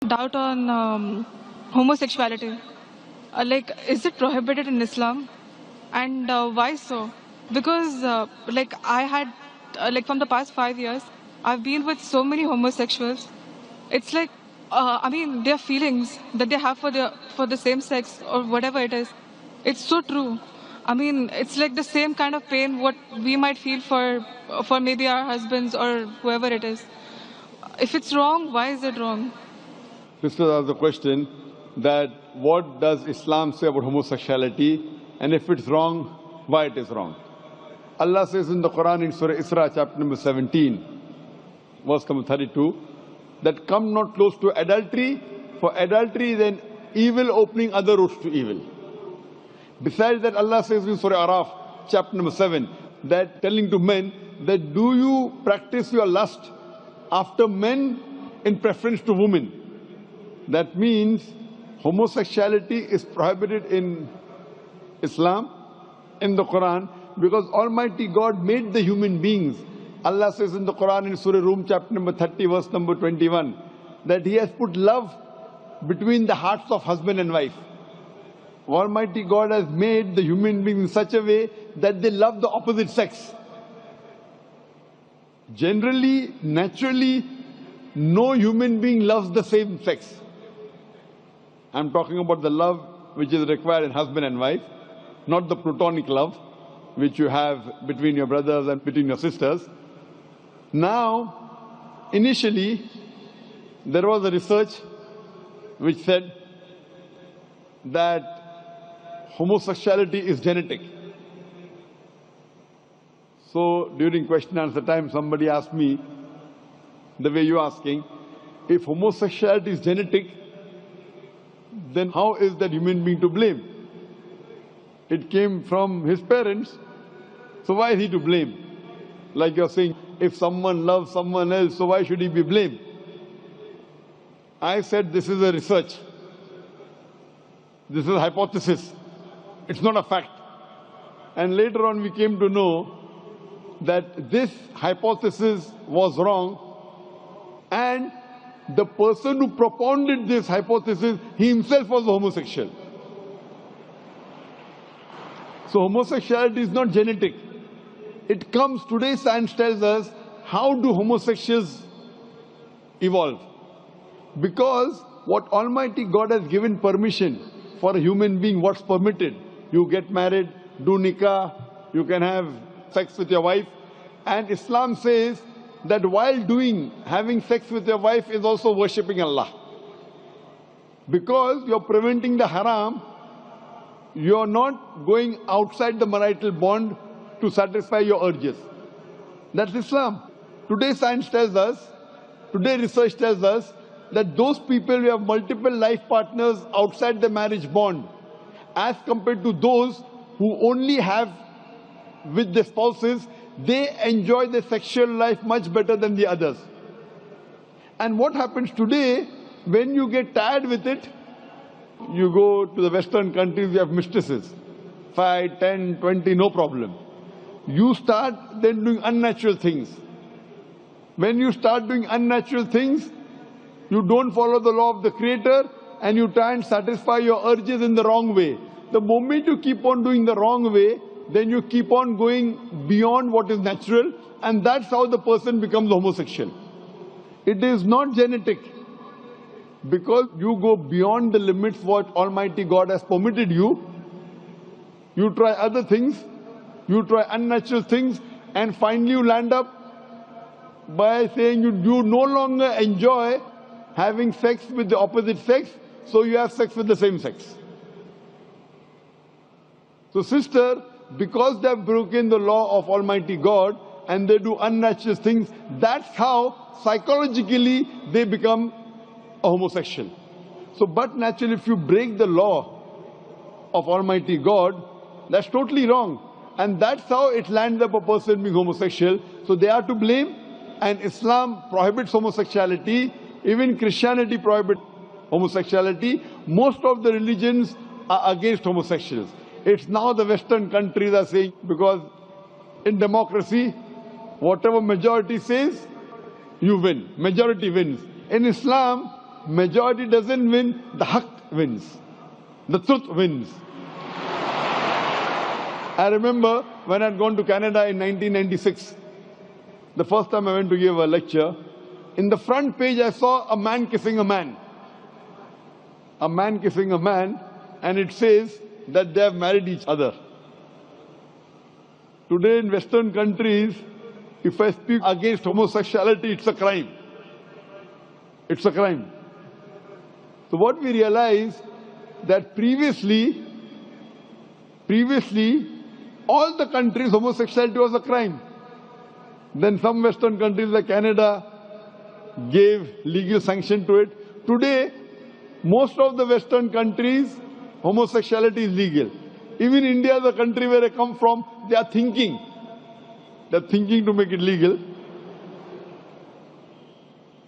Doubt on homosexuality. Is it prohibited in Islam? And why so? Because, I had, from the past 5 years, I've been with so many homosexuals. It's like, their feelings that they have for the same sex or whatever it is. It's so true. It's like the same kind of pain what we might feel for maybe our husbands or whoever it is. If it's wrong, why is it wrong? Sister asked the question that what does Islam say about homosexuality, and if it's wrong, why it is wrong. Allah says in the Quran in Surah Isra chapter number 17, verse number 32, that come not close to adultery, for adultery is an evil opening other roads to evil. Besides that, Allah says in Surah Araf chapter number 7, that telling to men that do you practice your lust after men in preference to women. That means homosexuality is prohibited in Islam, in the Quran, because Almighty God made the human beings. Allah says in the Quran in Surah Rum chapter number 30 verse number 21 that He has put love between the hearts of husband and wife. Almighty God has made the human beings in such a way that they love the opposite sex. Generally, naturally, no human being loves the same sex. I'm talking about the love which is required in husband and wife, not the platonic love which you have between your brothers and between your sisters. Now, initially, there was a research which said that homosexuality is genetic. So during question and answer time, somebody asked me, the way you're asking, if homosexuality is genetic, then how is that human being to blame? It came from his parents, so why is he to blame? Like you're saying, if someone loves someone else, so why should he be blamed? I said this is a research. This is a hypothesis. It's not a fact. And later on we came to know that this hypothesis was wrong, and the person who propounded this hypothesis, he himself was a homosexual. So homosexuality is not genetic. It comes, today science tells us, how do homosexuals evolve? Because what Almighty God has given permission for a human being, what's permitted. You get married, do nikah, you can have sex with your wife. And Islam says that while having sex with your wife is also worshipping Allah. Because you're preventing the haram, you're not going outside the marital bond to satisfy your urges. That's Islam. Today science tells us, today research tells us that those people who have multiple life partners outside the marriage bond, as compared to those who only have with the spouses, they enjoy their sexual life much better than the others. And what happens today, when you get tired with it, you go to the Western countries, you have mistresses. 5, 10, 20, no problem. You start then doing unnatural things. When you start doing unnatural things, you don't follow the law of the Creator and you try and satisfy your urges in the wrong way. The moment you keep on doing the wrong way, then you keep on going beyond what is natural, and that's how the person becomes homosexual. It is not genetic. Because you go beyond the limits what Almighty God has permitted you, you try other things, you try unnatural things, and finally you land up by saying you no longer enjoy having sex with the opposite sex, so you have sex with the same sex. So sister, because they have broken the law of Almighty God and they do unnatural things, that's how psychologically they become a homosexual. So, but naturally, if you break the law of Almighty God, that's totally wrong. And that's how it lands up a person being homosexual. So they are to blame, and Islam prohibits homosexuality. Even Christianity prohibits homosexuality. Most of the religions are against homosexuals. It's now the Western countries are saying, because in democracy, whatever majority says, you win. Majority wins. In Islam, majority doesn't win, the haqq wins. The truth wins. I remember when I'd gone to Canada in 1996, the first time I went to give a lecture, in the front page I saw a man kissing a man. A man kissing a man, and it says that they have married each other. Today in Western countries, if I speak against homosexuality, it's a crime. It's a crime. So what we realize that previously, all the countries homosexuality was a crime. Then some Western countries like Canada gave legal sanction to it. Today, most of the Western countries, homosexuality is legal. Even India, the country where I come from, they are thinking to make it legal.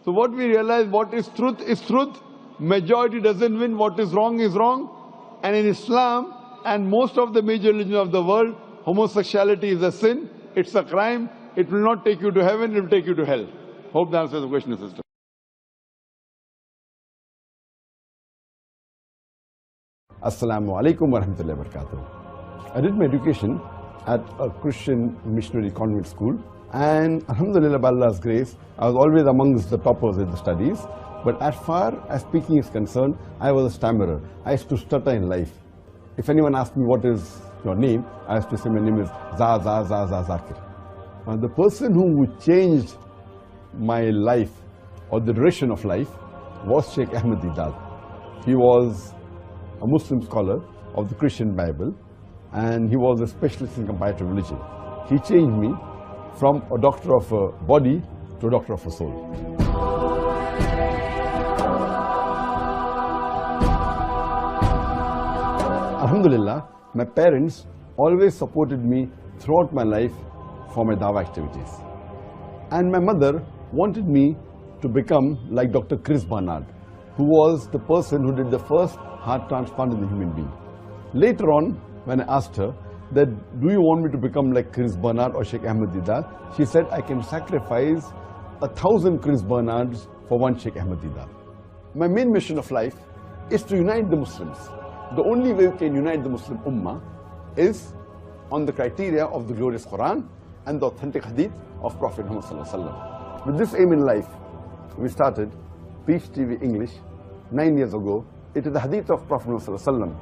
So what we realize, what is truth. Majority doesn't win. What is wrong is wrong. And in Islam and most of the major religions of the world, homosexuality is a sin. It's a crime. It will not take you to heaven. It will take you to hell. Hope that answers the question, sister. Assalamu alaikum wa rahmatullahi wa barakatuh. I did my education at a Christian missionary convent school, and alhamdulillah, by Allah's grace, I was always amongst the toppers in the studies. But as far as speaking is concerned, I was a stammerer. I used to stutter in life. If anyone asked me, what is your name? I used to say, my name is Zakir. The person who changed my life or the direction of life was Sheikh Ahmed Deedat. He was a Muslim scholar of the Christian Bible, and he was a specialist in comparative religion. He changed me from a doctor of a body to a doctor of a soul. Alhamdulillah, my parents always supported me throughout my life for my dawah activities. And my mother wanted me to become like Dr. Chris Barnard, who was the person who did the first heart transplant in the human being. Later on, when I asked her that, do you want me to become like Chris Barnard or Sheikh Ahmed Deedat? She said, I can sacrifice 1,000 Chris Barnards for one Sheikh Ahmed Deedat. My main mission of life is to unite the Muslims. The only way we can unite the Muslim Ummah is on the criteria of the glorious Quran and the authentic hadith of Prophet Muhammad. With this aim in life, we started Peace TV English 9 years ago. It is the hadith of Prophet Muhammad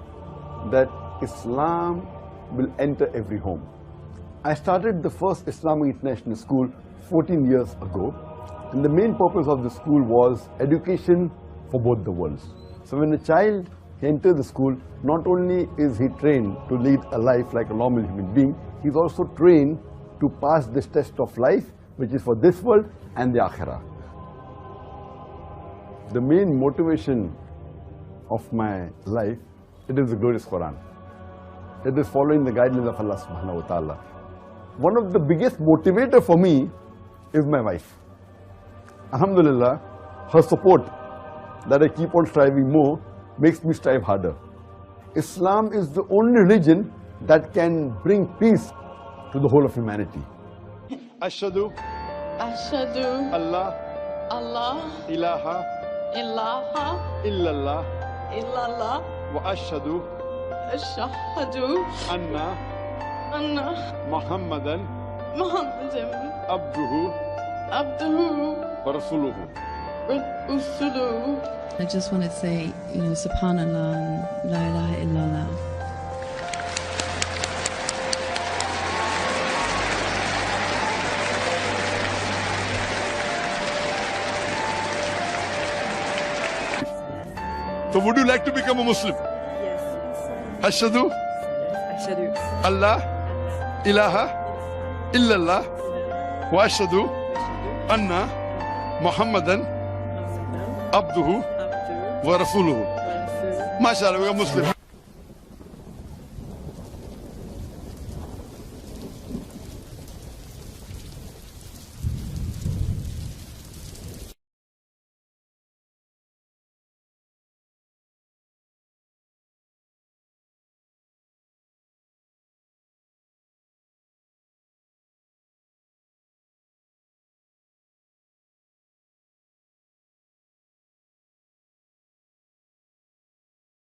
that Islam will enter every home. I started the first Islamic International School 14 years ago, and the main purpose of the school was education for both the worlds. So when a child enters the school, not only is he trained to lead a life like a normal human being, he's also trained to pass this test of life, which is for this world and the Akhirah. The main motivation of my life, it is the glorious Quran. It is following the guidelines of Allah subhanahu wa ta'ala. One of the biggest motivator for me is my wife. Alhamdulillah, her support that I keep on striving more makes me strive harder. Islam is the only religion that can bring peace to the whole of humanity. Ashhadu Allah ilaha illallah wa ashhadu anna Muhammadan abduhu wa rasuluhu. I just want to say, Subhanallah and La ilaha illallah. So would you like to become a Muslim? Yes. Ashhadu Allah ilaha illallah wa ashhadu anna Muhammadan abduhu wa rasuluhu. MashaAllah, we are Muslim.